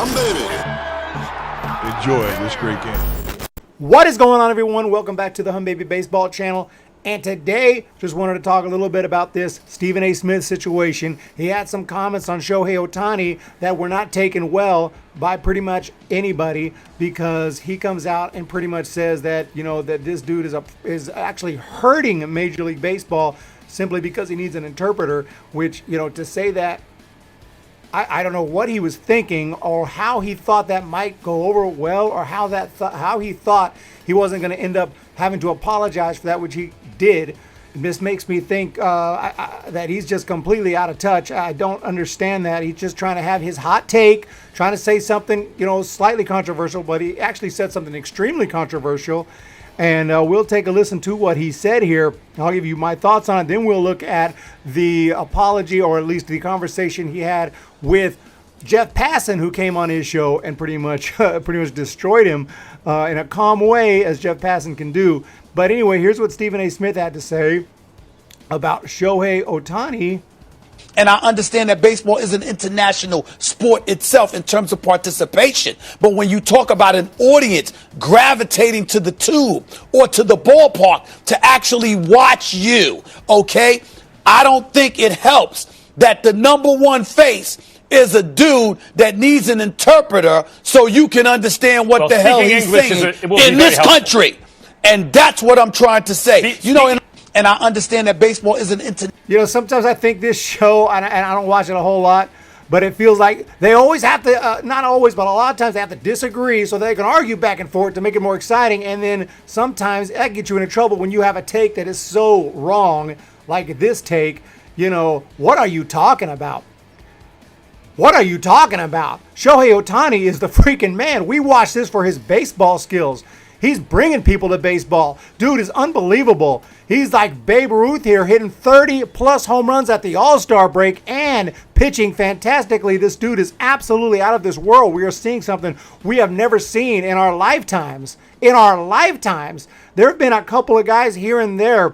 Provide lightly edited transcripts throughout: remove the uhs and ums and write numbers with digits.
Enjoy this great game. What is going on, everyone? Welcome back to the Hum Baby Baseball channel. And today, just wanted to talk a little bit about this Stephen A. Smith situation. He had some comments on Shohei Ohtani that were not taken well by pretty much anybody, because he comes out and pretty much says that, you know, that this dude is actually hurting Major League Baseball simply because he needs an interpreter, which, you know, to say that, I don't know what he was thinking or how he thought that might go over well, or how he thought he wasn't going to end up having to apologize for that, which he did. This makes me think that he's just completely out of touch. I don't understand that. He's just trying to have his hot take, trying to say something, you know, slightly controversial, but he actually said something extremely controversial. And we'll take a listen to what he said here. I'll give you my thoughts on it. Then we'll look at the apology, or at least the conversation he had with Jeff Passan, who came on his show and pretty much destroyed him in a calm way, as Jeff Passan can do. But anyway, here's what Stephen A. Smith had to say about Shohei Ohtani. And I understand that baseball is an international sport itself in terms of participation. But when you talk about an audience gravitating to the tube or to the ballpark to actually watch you, okay, I don't think it helps that the number one face is a dude that needs an interpreter so you can understand what the hell he's saying in this country. And that's what I'm trying to say. And I understand that baseball is an international. You know, sometimes I think this show, and I don't watch it a whole lot, but it feels like they always have to, not always, but a lot of times they have to disagree so they can argue back and forth to make it more exciting. And then sometimes that gets you into trouble when you have a take that is so wrong, like this take. You know, what are you talking about? What are you talking about? Shohei Ohtani is the freaking man. We watch this for his baseball skills. He's bringing people to baseball. Dude is unbelievable. He's like Babe Ruth here, hitting 30-plus home runs at the All-Star break and pitching fantastically. This dude is absolutely out of this world. We are seeing something we have never seen in our lifetimes. In our lifetimes. There have been a couple of guys here and there.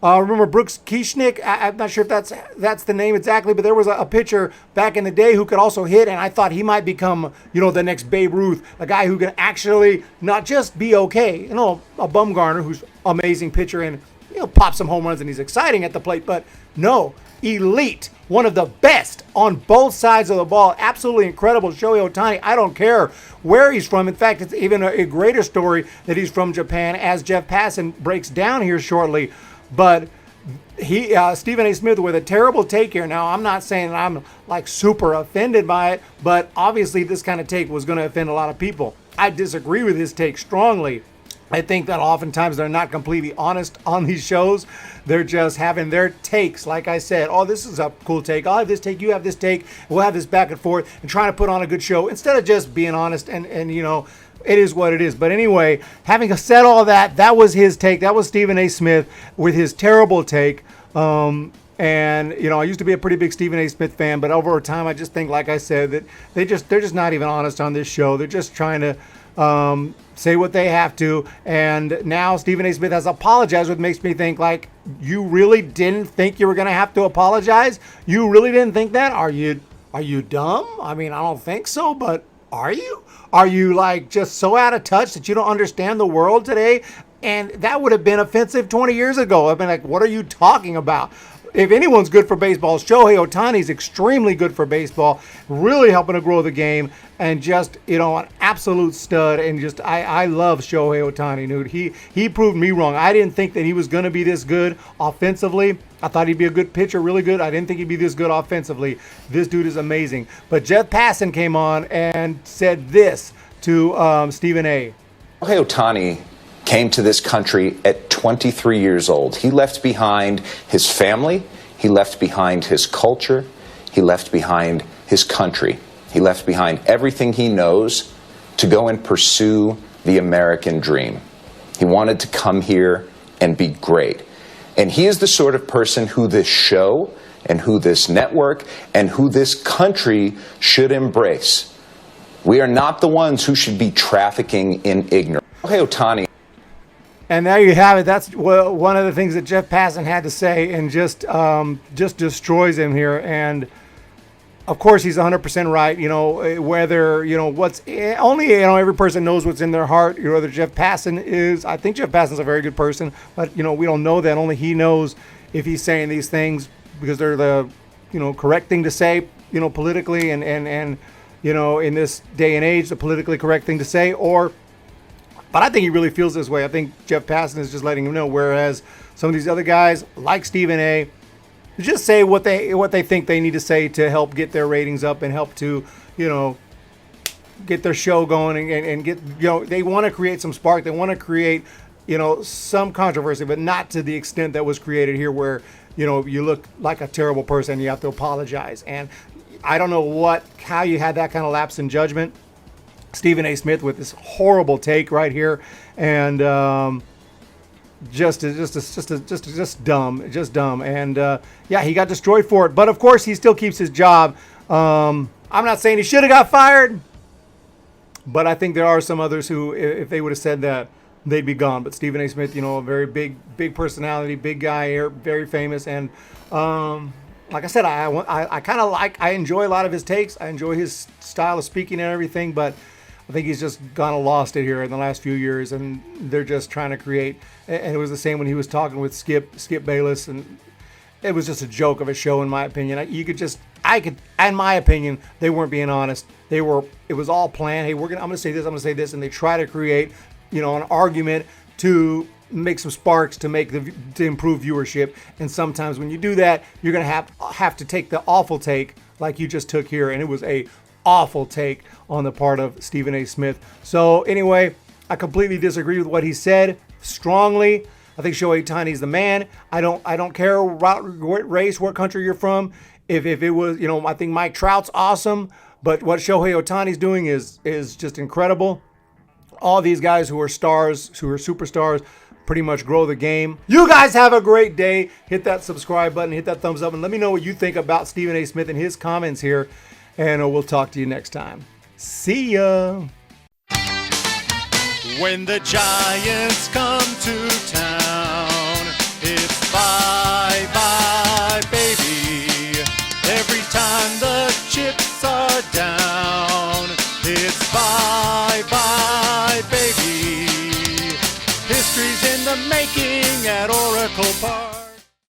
Remember Brooks Kieschnick? I'm not sure if that's the name exactly, but there was a pitcher back in the day who could also hit, and I thought he might become, you know, the next Babe Ruth, a guy who can actually not just be okay, you know, a Bumgarner who's amazing pitcher and, you know, pop some home runs and he's exciting at the plate, but no, elite, one of the best on both sides of the ball, absolutely incredible. Shohei Ohtani, I don't care where he's from. In fact, it's even a greater story that he's from Japan, as Jeff Passan breaks down here shortly. But Stephen A. Smith with a terrible take here. Now, I'm not saying that I'm like super offended by it, but obviously this kind of take was going to offend a lot of people. I disagree with his take strongly. I think that oftentimes they're not completely honest on these shows. They're just having their takes. Like I said, oh, this is a cool take. I'll have this take. You have this take. We'll have this back and forth and trying to put on a good show instead of just being honest and you know, it is what it is. But anyway, having said all that, that was his take. That was Stephen A. Smith with his terrible take. And, you know, I used to be a pretty big Stephen A. Smith fan, but over time, I just think, like I said, that they're just not even honest on this show. They're just trying to say what they have to. And now Stephen A. Smith has apologized, which makes me think, like, you really didn't think you were going to have to apologize? You really didn't think that? Are you dumb? I mean, I don't think so, but are you? Are you like just so out of touch that you don't understand the world today? And that would have been offensive 20 years ago. I've been like, what are you talking about? If anyone's good for baseball, Shohei Ohtani is extremely good for baseball, really helping to grow the game, and just, you know, an absolute stud. And just, I love Shohei Ohtani, dude. He proved me wrong. I didn't think that he was going to be this good offensively. I thought he'd be a good pitcher, really good. I didn't think he'd be this good offensively. This dude is amazing. But Jeff Passan came on and said this to Stephen A. Shohei Ohtani came to this country at 23 years old. He left behind his family. He left behind his culture. He left behind his country. He left behind everything he knows to go and pursue the American dream. He wanted to come here and be great. And he is the sort of person who this show and who this network and who this country should embrace. We are not the ones who should be trafficking in ignorance. Shohei Ohtani. And there you have it. That's one of the things that Jeff Passan had to say, and just destroys him here. And of course, he's 100% right. Whether, what's only, every person knows what's in their heart. Whether Jeff Passan is, I think Jeff Passan's a very good person, but, we don't know that. Only he knows if he's saying these things because they're the, correct thing to say, politically and, in this day and age, the politically correct thing to say, but I think he really feels this way. I think Jeff Passan is just letting him know, whereas some of these other guys, like Stephen A., just say what they think they need to say to help get their ratings up and help to, get their show going and get, they want to create some spark. They want to create, some controversy, but not to the extent that was created here where, you look like a terrible person and you have to apologize. And I don't know how you had that kind of lapse in judgment. Stephen A. Smith with this horrible take right here. And, just dumb. And he got destroyed for it. But of course, he still keeps his job. I'm not saying he should have got fired, but I think there are some others who, if they would have said that, they'd be gone. But Stephen A. Smith, a very big personality, big guy here, very famous. And like I said, I enjoy a lot of his takes. I enjoy his style of speaking and everything, but I think he's just kind of lost it here in the last few years, and they're just trying to create. And it was the same when he was talking with Skip Bayless, and it was just a joke of a show, in my opinion. In my opinion, they weren't being honest. It was all planned. Hey, I'm going to say this, I'm going to say this, and they try to create, an argument to make some sparks to improve viewership. And sometimes when you do that, you're going to have to take the awful take like you just took here, and it was a awful take on the part of Stephen A. Smith. So anyway, I completely disagree with what he said strongly. I think Shohei Ohtani is the man. I don't care what race, what country you're from. If it was, I think Mike Trout's awesome, but what Shohei Ohtani's doing is just incredible. All these guys who are stars, who are superstars, pretty much grow the game. You guys have a great day. Hit that subscribe button, hit that thumbs up, and let me know what you think about Stephen A. Smith and his comments here. And we'll talk to you next time. See ya. When the Giants come to town, it's bye-bye, baby. Every time the chips are down, it's bye-bye, baby. History's in the making at Oracle Park.